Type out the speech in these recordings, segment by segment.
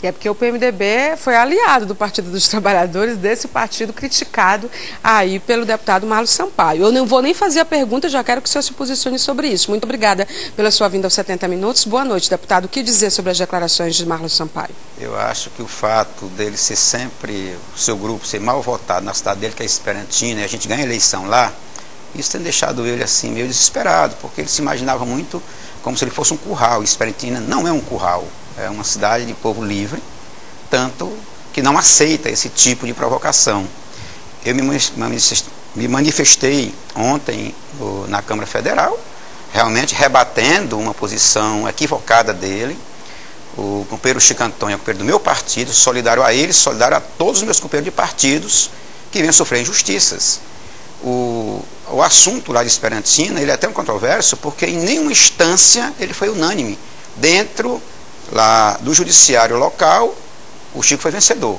E é porque o PMDB foi aliado do Partido dos Trabalhadores, desse partido criticado aí pelo deputado Marlos Sampaio. Eu não vou nem fazer a pergunta, já quero que o senhor se posicione sobre isso. Muito obrigada pela sua vinda aos 70 minutos. Boa noite, deputado. O que dizer sobre as declarações de Marlos Sampaio? Eu acho que o fato dele ser sempre, o seu grupo ser mal votado na cidade dele, que é Esperantina, e a gente ganha eleição lá, isso tem deixado ele assim meio desesperado, porque ele se imaginava muito como se ele fosse um curral. Esperantina não é um curral. É uma cidade de povo livre, tanto que não aceita esse tipo de provocação. Eu me manifestei ontem na Câmara Federal, realmente rebatendo uma posição equivocada dele. O companheiro Chico Antônio é companheiro do meu partido, solidário a ele, solidário a todos os meus companheiros de partidos que vêm sofrer injustiças. O assunto lá de Esperantina, ele é até um controverso, porque em nenhuma instância ele foi unânime. Dentro lá do judiciário local, o Chico foi vencedor.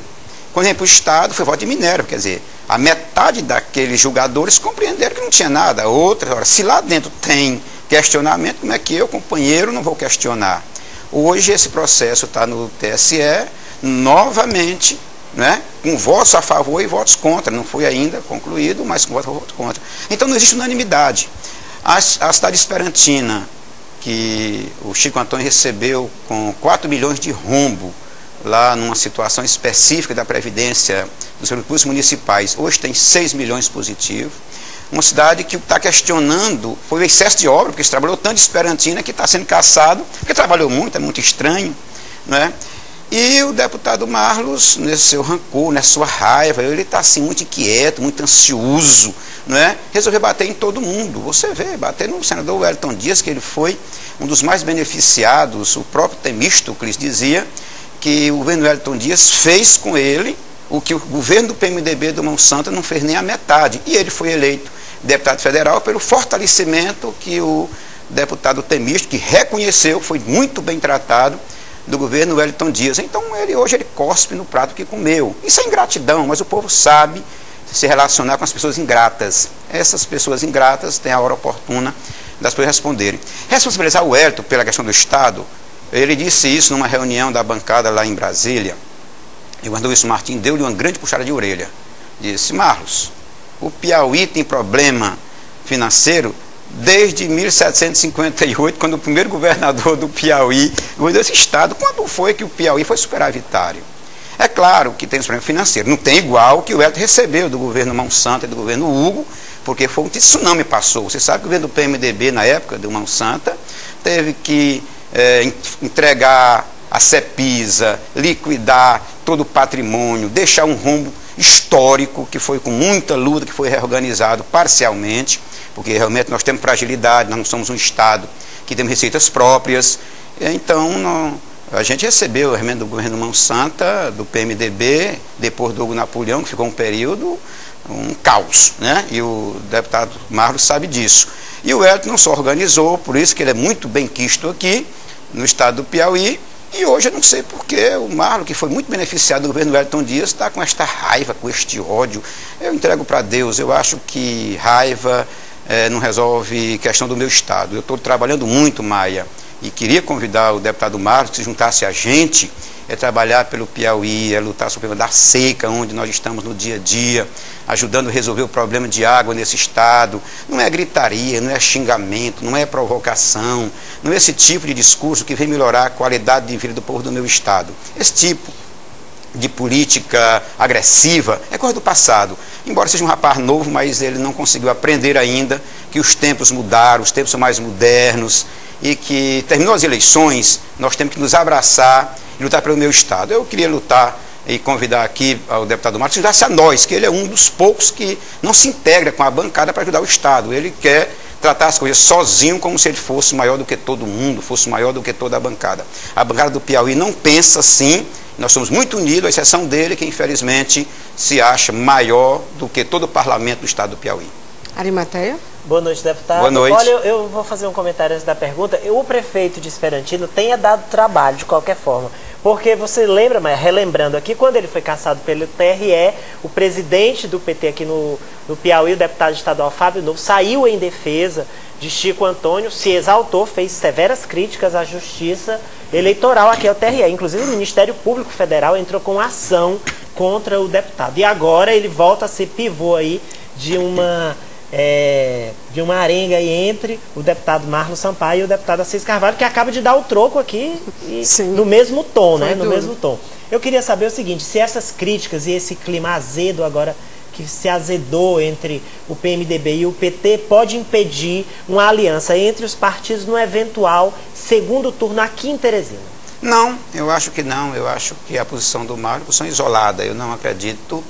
Quando vem para o Estado, foi voto de Minerva, quer dizer, a metade daqueles julgadores compreenderam que não tinha nada. Ora, se lá dentro tem questionamento, como é que eu, companheiro, não vou questionar? Hoje esse processo está no TSE, novamente, né, com votos a favor e votos contra. Não foi ainda concluído, mas com votos a favor e votos contra. Então não existe unanimidade. A cidade esperantina, que o Chico Antônio recebeu com 4 milhões de rombo, lá numa situação específica da Previdência dos recursos municipais, hoje tem 6 milhões positivos. Uma cidade que está questionando foi o excesso de obra, porque se trabalhou tanto de Esperantina que está sendo caçado, porque trabalhou muito, é muito estranho, né? E o deputado Marlos, nesse seu rancor, nessa sua raiva, ele está assim muito inquieto, muito ansioso, né? Resolveu bater em todo mundo. Você vê, bater no senador Wellington Dias, que ele foi um dos mais beneficiados. O próprio Temístocles dizia que o governo Wellington Dias fez com ele o que o governo do PMDB do Mão Santa não fez nem a metade. E ele foi eleito deputado federal pelo fortalecimento que o deputado Temístocles, que reconheceu, foi muito bem tratado do governo Wellington Dias. Então hoje ele cospe no prato que comeu. Isso é ingratidão, mas o povo sabe se relacionar com as pessoas ingratas. Essas pessoas ingratas têm a hora oportuna das pessoas responderem. Responsabilizar o Wellington pela questão do Estado, ele disse isso numa reunião da bancada lá em Brasília, e o Arnoldo Martins deu-lhe uma grande puxada de orelha. Disse: Marlos, o Piauí tem problema financeiro desde 1758, quando o primeiro governador do Piauí governou esse estado. Quando foi que o Piauí foi superavitário? É claro que tem esse problema financeiro, não tem igual que o Wellington recebeu do governo Mão Santa e do governo Hugo, porque foi um tsunami passou. Você sabe que o governo do PMDB, na época do Mão Santa, teve que entregar a Cepisa, liquidar todo o patrimônio, deixar um rombo histórico, que foi com muita luta, que foi reorganizado parcialmente, porque realmente nós temos fragilidade, nós não somos um Estado que temos receitas próprias. Então, a gente recebeu o remendo do governo Mão Santa, do PMDB, depois do Hugo Napoleão, que ficou um período, um caos, né? E o deputado Marlos sabe disso. E o Wellington não só organizou, por isso que ele é muito bem quisto aqui, no estado do Piauí, e hoje eu não sei porque o Marlos, que foi muito beneficiado do governo Wellington Dias, está com esta raiva, com este ódio. Eu entrego para Deus. Eu acho que raiva não resolve questão do meu estado. Eu estou trabalhando muito, Maia, e queria convidar o deputado Marlos que se juntasse a gente, trabalhar pelo Piauí, lutar sobre o problema da seca, onde nós estamos no dia a dia, ajudando a resolver o problema de água nesse estado. Não é gritaria, não é xingamento, não é provocação, não é esse tipo de discurso que vem melhorar a qualidade de vida do povo do meu estado. Esse tipo de política agressiva é coisa do passado. Embora seja um rapaz novo, mas ele não conseguiu aprender ainda que os tempos mudaram, os tempos são mais modernos, e que, terminou as eleições, nós temos que nos abraçar e lutar pelo meu estado. Eu queria lutar e convidar aqui ao deputado Marcos que ajudasse a nós, que ele é um dos poucos que não se integra com a bancada para ajudar o estado. Ele quer tratar as coisas sozinho, como se ele fosse maior do que todo mundo, fosse maior do que toda a bancada. A bancada do Piauí não pensa assim. Nós somos muito unidos, à exceção dele, que infelizmente se acha maior do que todo o parlamento do estado do Piauí. Arimateia? Boa noite, deputado. Boa noite. Olha, eu vou fazer um comentário antes da pergunta. O prefeito de Esperantina tenha dado trabalho, de qualquer forma. Porque você lembra, mas relembrando aqui, quando ele foi cassado pelo TRE, o presidente do PT aqui no Piauí, o deputado estadual Fábio Novo, saiu em defesa de Chico Antônio, se exaltou, fez severas críticas à justiça eleitoral aqui ao TRE. Inclusive o Ministério Público Federal entrou com ação contra o deputado. E agora ele volta a ser pivô aí de uma arenga aí entre o deputado Marlon Sampaio e o deputado Assis Carvalho, que acaba de dar o troco aqui no mesmo tom, né? No mesmo tom. Eu queria saber o seguinte, se essas críticas e esse clima azedo agora que se azedou entre o PMDB e o PT pode impedir uma aliança entre os partidos no eventual segundo turno aqui em Teresina. Não, eu acho que não. Eu acho que a posição do Mário é uma posição isolada. Eu não acredito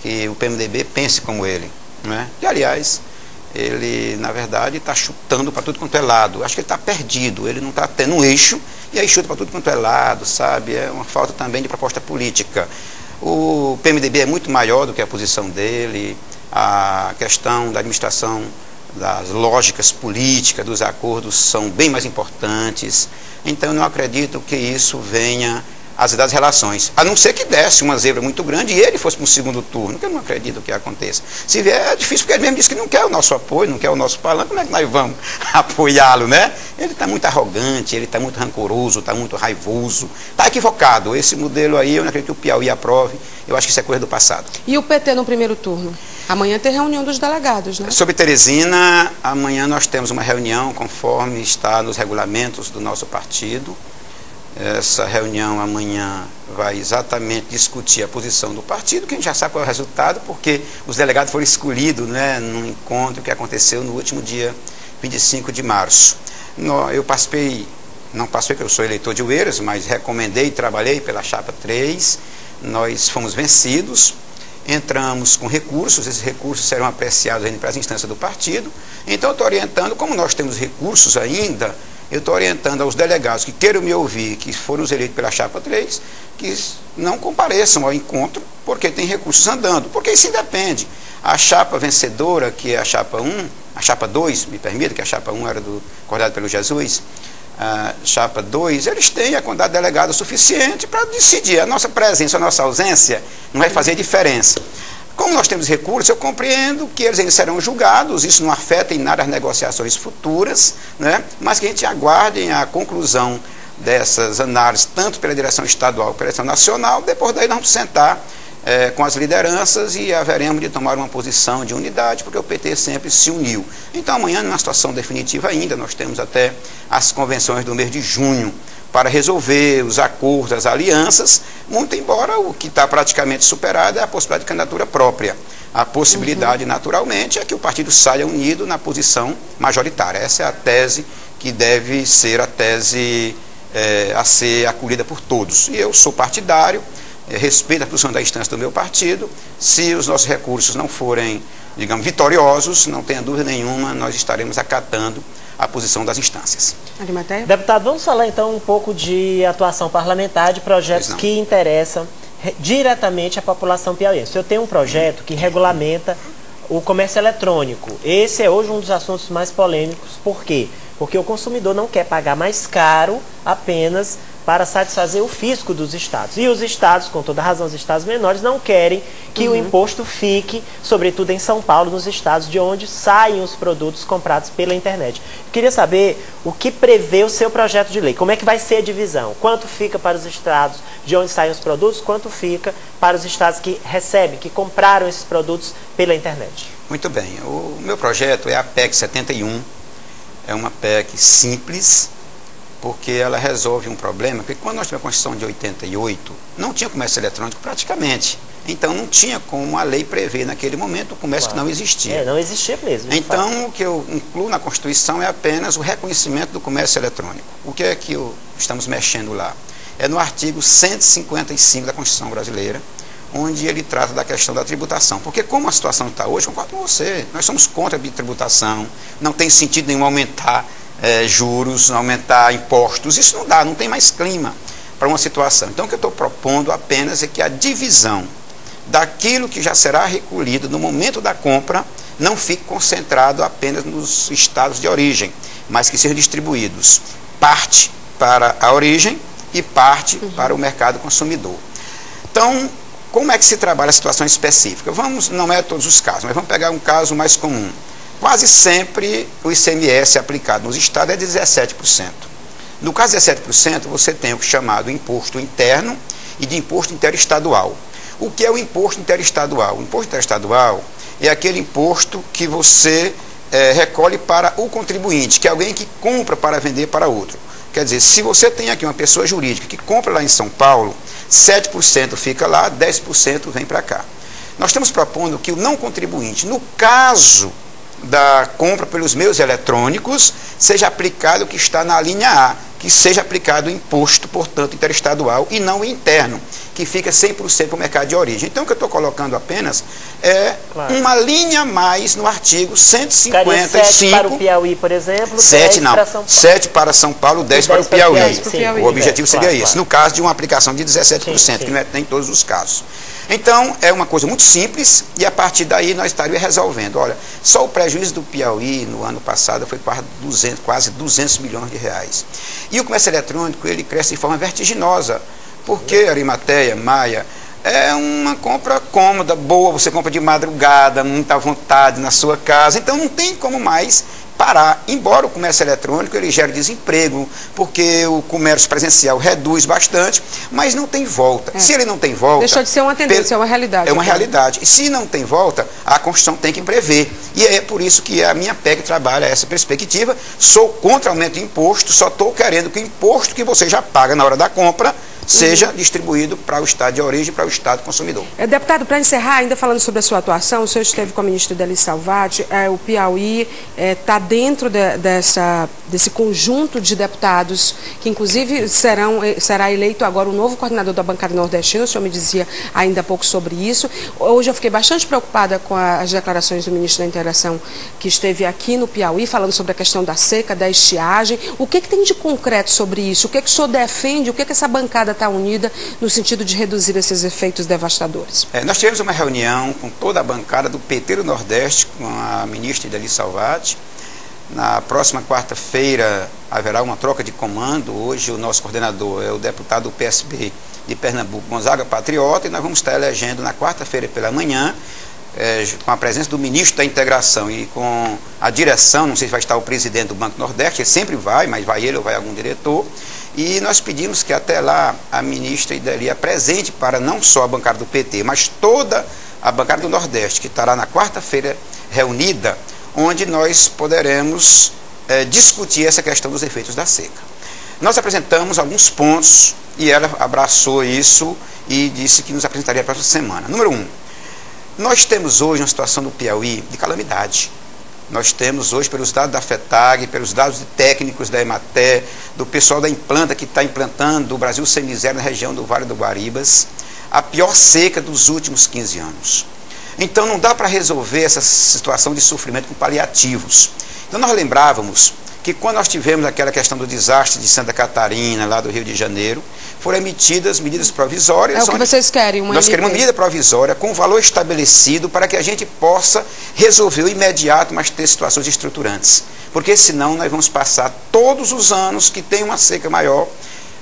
que o PMDB pense como ele, né? E, aliás, ele, na verdade, está chutando para tudo quanto é lado. Acho que ele está perdido, ele não está tendo um eixo, e aí chuta para tudo quanto é lado, sabe? É uma falta também de proposta política. O PMDB é muito maior do que a posição dele, a questão da administração, das lógicas políticas, dos acordos são bem mais importantes. Então eu não acredito que isso venha azedar as relações, a não ser que desse uma zebra muito grande e ele fosse para um segundo turno, que eu não acredito que aconteça. Se vier, é difícil, porque ele mesmo disse que não quer o nosso apoio, não quer o nosso palanque, como é que nós vamos apoiá-lo, né? Ele está muito arrogante, ele está muito rancoroso, está muito raivoso, está equivocado. Esse modelo aí, eu não acredito que o Piauí aprove, eu acho que isso é coisa do passado. E o PT no primeiro turno? Amanhã tem reunião dos delegados, né? Sobre Teresina, amanhã nós temos uma reunião, conforme está nos regulamentos do nosso partido. Essa reunião amanhã vai exatamente discutir a posição do partido, que a gente já sabe qual é o resultado, porque os delegados foram escolhidos, né, num encontro que aconteceu no último dia 25 de março. Eu participei, não participei porque eu sou eleitor de Oeiras, mas recomendei e trabalhei pela Chapa 3, nós fomos vencidos, entramos com recursos, esses recursos serão apreciados ainda para as instâncias do partido, então eu estou orientando, como nós temos recursos ainda, eu estou orientando aos delegados que queiram me ouvir, que foram os eleitos pela Chapa 3, que não compareçam ao encontro, porque tem recursos andando, porque isso independe. A chapa vencedora, que é a Chapa 1, a Chapa 2, me permita, que a Chapa 1 era acordada pelo Jesus, a Chapa 2, eles têm a quantidade de delegados suficiente para decidir. A nossa presença, a nossa ausência não vai fazer diferença. Como nós temos recursos, eu compreendo que eles ainda serão julgados, isso não afeta em nada as negociações futuras, né? Mas que a gente aguarde a conclusão dessas análises, tanto pela direção estadual como pela direção nacional. Depois daí nós vamos sentar com as lideranças e haveremos de tomar uma posição de unidade, porque o PT sempre se uniu. Então amanhã, numa situação definitiva ainda, nós temos até as convenções do mês de junho, para resolver os acordos, as alianças, muito embora o que está praticamente superado é a possibilidade de candidatura própria. A possibilidade, naturalmente, é que o partido saia unido na posição majoritária. Essa é a tese que deve ser a tese a ser acolhida por todos. E eu sou partidário, respeito a posição da instância do meu partido. Se os nossos recursos não forem, digamos, vitoriosos, não tenha dúvida nenhuma, nós estaremos acatando a posição das instâncias. Deputado, vamos falar então um pouco de atuação parlamentar, de projetos que interessam diretamente a população piauiense. Eu tenho um projeto que regulamenta o comércio eletrônico. Esse é hoje um dos assuntos mais polêmicos. Por quê? Porque o consumidor não quer pagar mais caro apenas para satisfazer o fisco dos estados. E os estados, com toda razão, os estados menores, não querem que o imposto fique, sobretudo em São Paulo, nos estados de onde saem os produtos comprados pela internet. Eu queria saber o que prevê o seu projeto de lei. Como é que vai ser a divisão? Quanto fica para os estados de onde saem os produtos? Quanto fica para os estados que recebem, que compraram esses produtos pela internet? Muito bem. O meu projeto é a PEC 71. É uma PEC simples, porque ela resolve um problema, porque quando nós tivemos a Constituição de 88, não tinha comércio eletrônico praticamente. Então não tinha como a lei prever naquele momento o comércio que não existia. Não existia mesmo. Então o que eu incluo na Constituição é apenas o reconhecimento do comércio eletrônico. O que é que estamos mexendo lá? É no artigo 155 da Constituição brasileira, onde ele trata da questão da tributação. Porque como a situação está hoje, concordo com você, nós somos contra a tributação, não tem sentido nenhum aumentar juros, aumentar impostos, isso não dá, não tem mais clima para uma situação. Então o que eu estou propondo apenas é que a divisão daquilo que já será recolhido no momento da compra não fique concentrado apenas nos estados de origem, mas que sejam distribuídos parte para a origem e parte para o mercado consumidor. Então, como é que se trabalha a situação específica? Não é todos os casos, mas vamos pegar um caso mais comum. quase sempre o ICMS aplicado nos estados é de 17%. No caso de 17%, você tem o chamado imposto interno e de imposto interestadual. O que é o imposto interestadual? O imposto interestadual é aquele imposto que você recolhe para o contribuinte, que é alguém que compra para vender para outro. Quer dizer, se você tem aqui uma pessoa jurídica que compra lá em São Paulo, 7% fica lá, 10% vem para cá. Nós estamos propondo que o não contribuinte, no caso da compra pelos meios eletrônicos, seja aplicado o que está na linha A, que seja aplicado o imposto, portanto, interestadual e não o interno, que fica 100% para o mercado de origem. Então, o que eu estou colocando apenas é uma linha a mais no artigo 155. 7 para o Piauí, por exemplo, 7 não, para São Paulo. 7 para São Paulo, 10 para o Piauí. Piauí. O objetivo seria claro, esse, no caso de uma aplicação de 17%, que não é em todos os casos. Então, é uma coisa muito simples e a partir daí nós estaríamos resolvendo. Olha, só o prejuízo do Piauí no ano passado foi quase 200 milhões de reais. E o comércio eletrônico, ele cresce de forma vertiginosa, porque Arimateia, Maia, é uma compra cômoda, boa, você compra de madrugada, muita vontade na sua casa, então não tem como mais parar, embora o comércio eletrônico ele gere desemprego, porque o comércio presencial reduz bastante, mas não tem volta. Se ele não tem volta... Deixou de ser uma tendência, é uma realidade. É uma realidade. E se não tem volta, a Constituição tem que prever. E é por isso que a minha PEC trabalha essa perspectiva. Sou contra o aumento de imposto, só estou querendo que o imposto que você já paga na hora da compra seja distribuído para o estado de origem, para o estado consumidor. Deputado, para encerrar, ainda falando sobre a sua atuação, o senhor esteve com a ministra Ideli Salvati, o Piauí está dentro desse conjunto de deputados, que inclusive será eleito agora o novo coordenador da bancada nordestina, o senhor me dizia ainda há pouco sobre isso. Hoje eu fiquei bastante preocupada com as declarações do ministro da Integração, que esteve aqui no Piauí, falando sobre a questão da seca, da estiagem. O que tem de concreto sobre isso? O que o senhor defende? O que essa bancada está unida no sentido de reduzir esses efeitos devastadores? Nós tivemos uma reunião com toda a bancada do PT do Nordeste, com a ministra Ideli Salvati. Na próxima quarta-feira haverá uma troca de comando. Hoje o nosso coordenador é o deputado do PSB de Pernambuco, Gonzaga Patriota, e nós vamos estar elegendo na quarta-feira pela manhã, com a presença do ministro da Integração e com a direção, não sei se vai estar o presidente do Banco Nordeste, ele sempre vai, mas vai ele ou vai algum diretor. E nós pedimos que até lá a ministra Ideli apresente para não só a bancada do PT, mas toda a bancada do Nordeste, que estará na quarta-feira reunida, onde nós poderemos discutir essa questão dos efeitos da seca. Nós apresentamos alguns pontos e ela abraçou isso e disse que nos apresentaria a próxima semana. Número 1, nós temos hoje uma situação do Piauí de calamidade. Nós temos hoje, pelos dados da FETAG, pelos dados de técnicos da EMATE, do pessoal da Implanta que está implantando o Brasil Sem Miséria na região do Vale do Guaribas, a pior seca dos últimos 15 anos. Então não dá para resolver essa situação de sofrimento com paliativos. Então nós lembrávamos que quando nós tivemos aquela questão do desastre de Santa Catarina, lá do Rio de Janeiro, foram emitidas medidas provisórias. É o que vocês querem, nós queremos uma medida provisória com valor estabelecido para que a gente possa resolver o imediato, mas ter situações estruturantes. Porque senão nós vamos passar todos os anos que tem uma seca maior,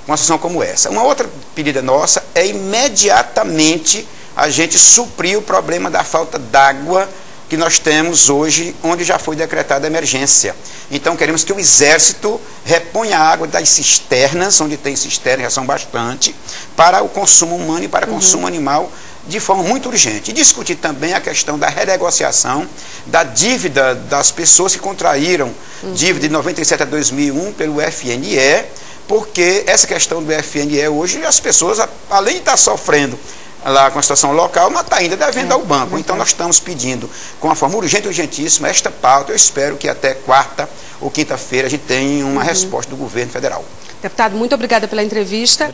uma situação como essa. Uma outra pedida nossa é imediatamente a gente suprir o problema da falta d'água que nós temos hoje, onde já foi decretada a emergência. Então queremos que o Exército reponha a água das cisternas, onde tem cisternas, já são bastante, para o consumo humano e para o consumo animal de forma muito urgente. E discutir também a questão da renegociação da dívida das pessoas que contraíram dívida de 97 a 2001 pelo FNE, porque essa questão do FNE hoje, as pessoas, além de estar sofrendo lá com a situação local, mas está ainda devendo ao banco. Então nós estamos pedindo, com uma forma urgente e urgentíssima, esta pauta. Eu espero que até quarta ou quinta-feira a gente tenha uma resposta do governo federal. Deputado, muito obrigada pela entrevista.